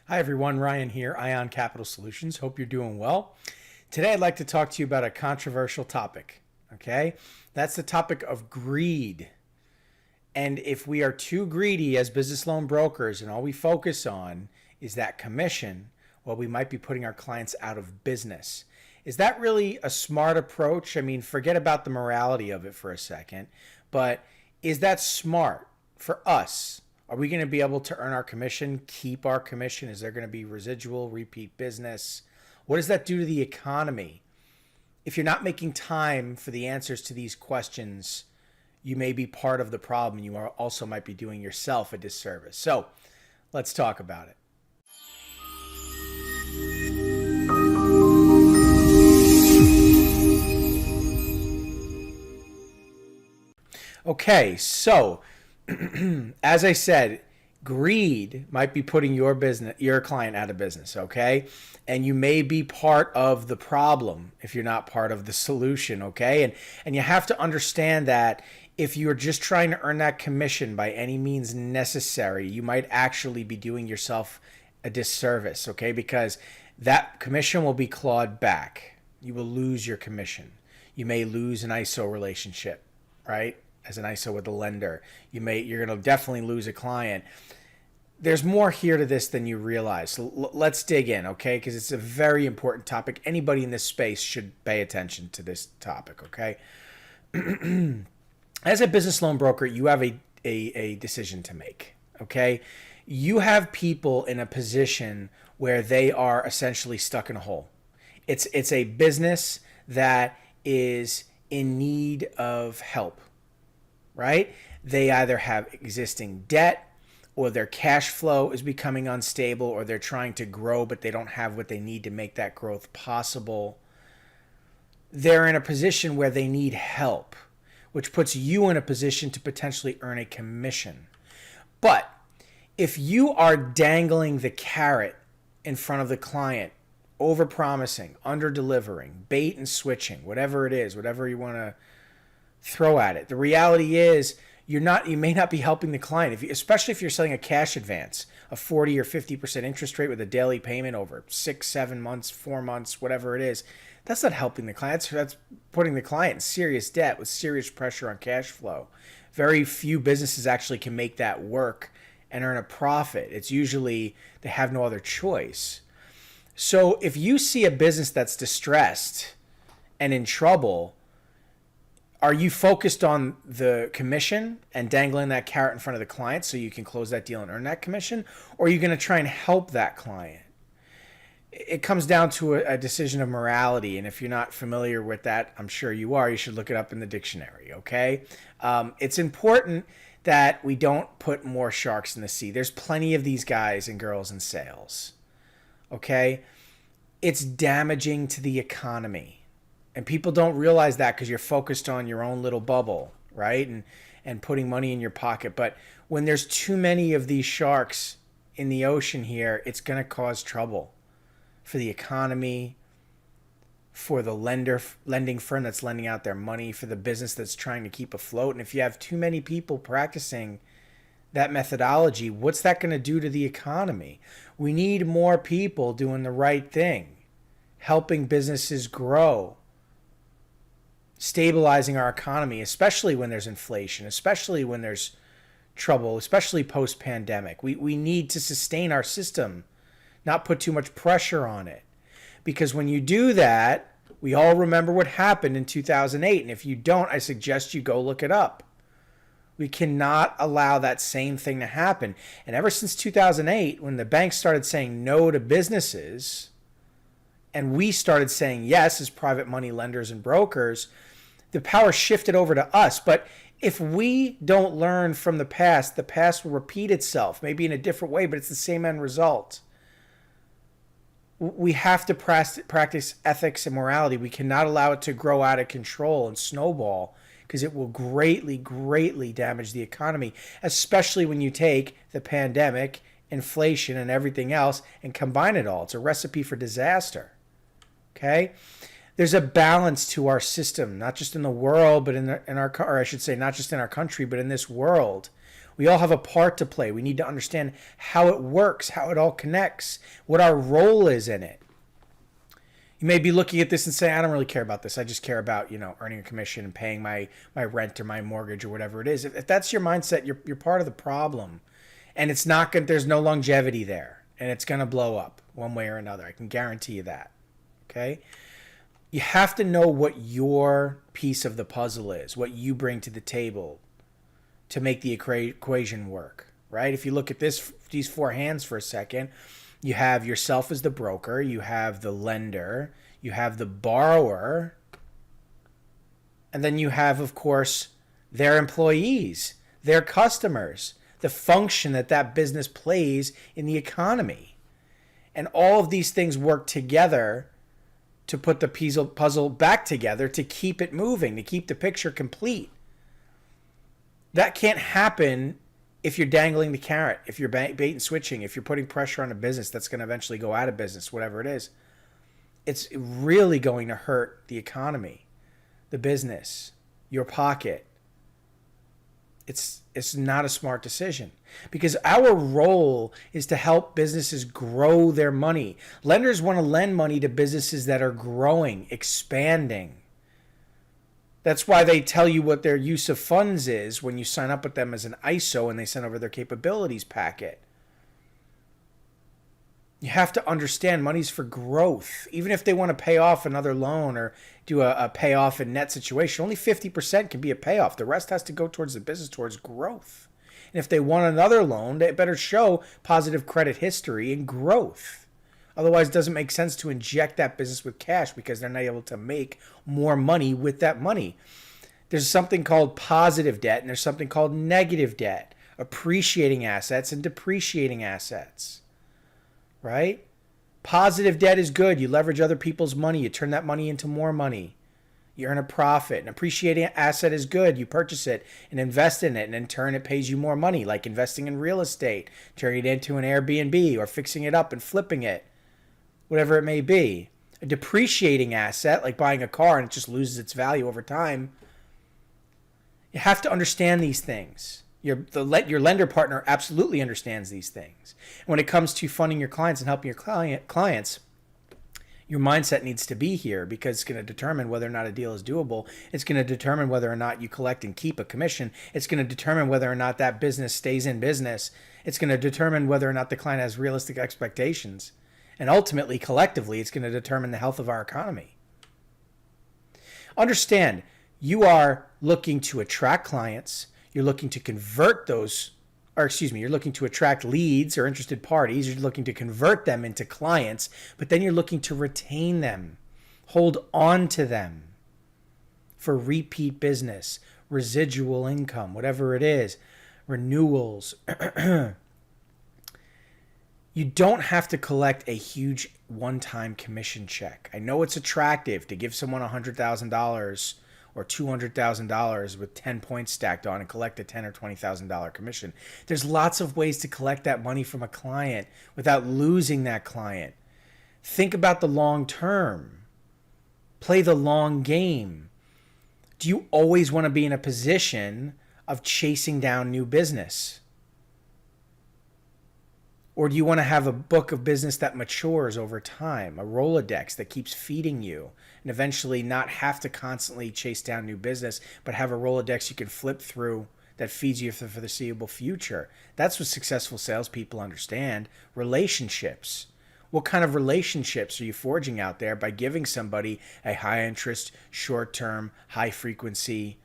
Hi everyone, Ryan here, Ion Capital Solutions. Hope you're doing well. Today I'd like to talk to you about a controversial topic, okay? That's the topic of greed. And if we are too greedy as business loan brokers and all we focus on is that commission, well, we might be putting our clients out of business. Is that really a smart approach? I mean, forget about the morality of it for a second, but is that smart for us? Are we going to be able to earn our commission, keep our commission? Is there going to be residual, repeat business? What does that do to the economy? If you're not making time for the answers to these questions, you may be part of the problem. You also might be doing yourself a disservice. So let's talk about it. Okay, so as I said, greed might be putting your client out of business, okay? And you may be part of the problem if you're not part of the solution, okay? And you have to understand that if you're just trying to earn that commission by any means necessary, you might actually be doing yourself a disservice, okay? Because that commission will be clawed back. You will lose your commission. You may lose an ISO relationship, right? As an ISO with a lender, you're going to definitely lose a client. There's more here to this than you realize. So let's dig in, okay? Because it's a very important topic. Anybody in this space should pay attention to this topic, okay? As a business loan broker, you have a decision to make, okay? You have people in a position where they are essentially stuck in a hole. It's a business that is in need of help, right? They either have existing debt, or their cash flow is becoming unstable, or they're trying to grow, but they don't have what they need to make that growth possible. They're in a position where they need help, which puts you in a position to potentially earn a commission. But if you are dangling the carrot in front of the client, over-promising, under-delivering, bait and switching, whatever it is, whatever you want to throw at it. The reality is you may not be helping the client, especially if you're selling a cash advance, a 40 or 50% interest rate with a daily payment over 6, 7 months, 4 months, whatever it is. That's not helping the client. That's putting the client in serious debt with serious pressure on cash flow. Very few businesses actually can make that work and earn a profit. It's usually they have no other choice. So if you see a business that's distressed and in trouble, are you focused on the commission and dangling that carrot in front of the client so you can close that deal and earn that commission? Or are you going to try and help that client? It comes down to a decision of morality. And if you're not familiar with that, I'm sure you are. You should look it up in the dictionary, okay? It's important that we don't put more sharks in the sea. There's plenty of these guys and girls in sales, okay? It's damaging to the economy. And people don't realize that because you're focused on your own little bubble, right? And putting money in your pocket. But when there's too many of these sharks in the ocean here, it's going to cause trouble for the economy, for the lending firm that's lending out their money, for the business that's trying to keep afloat. And if you have too many people practicing that methodology, what's that going to do to the economy? We need more people doing the right thing, helping businesses grow, stabilizing our economy, especially when there's inflation, especially when there's trouble, especially post-pandemic. We need to sustain our system, not put too much pressure on it. Because when you do that, we all remember what happened in 2008. And if you don't, I suggest you go look it up. We cannot allow that same thing to happen. And ever since 2008, when the banks started saying no to businesses, and we started saying yes as private money lenders and brokers, the power shifted over to us. But if we don't learn from the past will repeat itself, maybe in a different way, but it's the same end result. We have to practice ethics and morality. We cannot allow it to grow out of control and snowball, because it will greatly, greatly damage the economy, especially when you take the pandemic, inflation, and everything else and combine it all. It's a recipe for disaster. Okay? There's a balance to our system, not just in the world, but in our, or I should say, not just in our country, but in this world. We all have a part to play. We need to understand how it works, how it all connects, what our role is in it. You may be looking at this and say, I don't really care about this. I just care about, earning a commission and paying my rent or my mortgage or whatever it is. If that's your mindset, you're part of the problem. And it's not good. There's no longevity there. And it's going to blow up one way or another. I can guarantee you that. Okay? You have to know what your piece of the puzzle is, what you bring to the table to make the equation work, right? If you look at these four hands for a second, you have yourself as the broker, you have the lender, you have the borrower, and then you have, of course, their employees, their customers, the function that business plays in the economy. And all of these things work together to put the puzzle back together, to keep it moving, to keep the picture complete. That can't happen if you're dangling the carrot, if you're bait and switching, if you're putting pressure on a business that's going to eventually go out of business, whatever it is. It's really going to hurt the economy, the business, your pocket. It's not a smart decision, because our role is to help businesses grow their money. Lenders want to lend money to businesses that are growing, expanding. That's why they tell you what their use of funds is when you sign up with them as an ISO and they send over their capabilities packet. You have to understand money's for growth. Even if they want to pay off another loan or do a payoff in net situation, only 50% can be a payoff. The rest has to go towards the business, towards growth. And if they want another loan, they better show positive credit history and growth. Otherwise, it doesn't make sense to inject that business with cash, because they're not able to make more money with that money. There's something called positive debt and there's something called negative debt, appreciating assets and depreciating assets. Right? Positive debt is good. You leverage other people's money. You turn that money into more money. You earn a profit. An appreciating asset is good. You purchase it and invest in it, and in turn it pays you more money, like investing in real estate, turning it into an Airbnb or fixing it up and flipping it, whatever it may be. A depreciating asset, like buying a car and it just loses its value over time. You have to understand these things. Your lender partner absolutely understands these things. And when it comes to funding your clients and helping your clients, your mindset needs to be here, because it's going to determine whether or not a deal is doable. It's going to determine whether or not you collect and keep a commission. It's going to determine whether or not that business stays in business. It's going to determine whether or not the client has realistic expectations. And ultimately, collectively, it's going to determine the health of our economy. Understand, you are looking to attract clients. You're looking to convert you're looking to attract leads or interested parties. You're looking to convert them into clients, but then you're looking to retain them, hold on to them for repeat business, residual income, whatever it is, renewals. You don't have to collect a huge one-time commission check. I know it's attractive to give someone $100,000 or $200,000 with 10 points stacked on and collect a $10,000 or $20,000 commission. There's lots of ways to collect that money from a client without losing that client. Think about the long term. Play the long game. Do you always want to be in a position of chasing down new business? Or do you want to have a book of business that matures over time, a Rolodex that keeps feeding you, and eventually not have to constantly chase down new business, but have a Rolodex you can flip through that feeds you for the foreseeable future? That's what successful salespeople understand. Relationships. What kind of relationships are you forging out there by giving somebody a high interest, short term, high frequency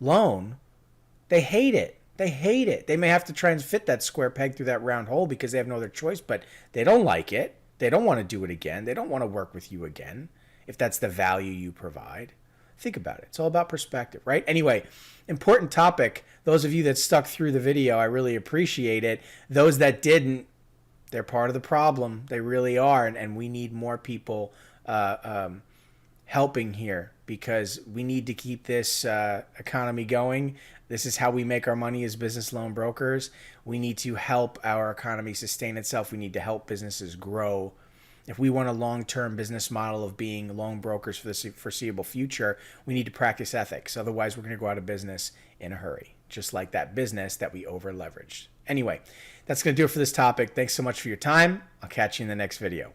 loan? They hate it. They hate it. They may have to try and fit that square peg through that round hole because they have no other choice, but they don't like it. They don't want to do it again. They don't want to work with you again if that's the value you provide. Think about it. It's all about perspective, right? Anyway, important topic. Those of you that stuck through the video, I really appreciate it. Those that didn't, they're part of the problem. They really are, and we need more people helping here, because we need to keep this economy going. This is how we make our money as business loan brokers. We need to help our economy sustain itself. We need to help businesses grow. If we want a long-term business model of being loan brokers for the foreseeable future, we need to practice ethics. Otherwise, we're going to go out of business in a hurry, just like that business that we over leveraged. Anyway, that's going to do it for this topic. Thanks so much for your time. I'll catch you in the next video.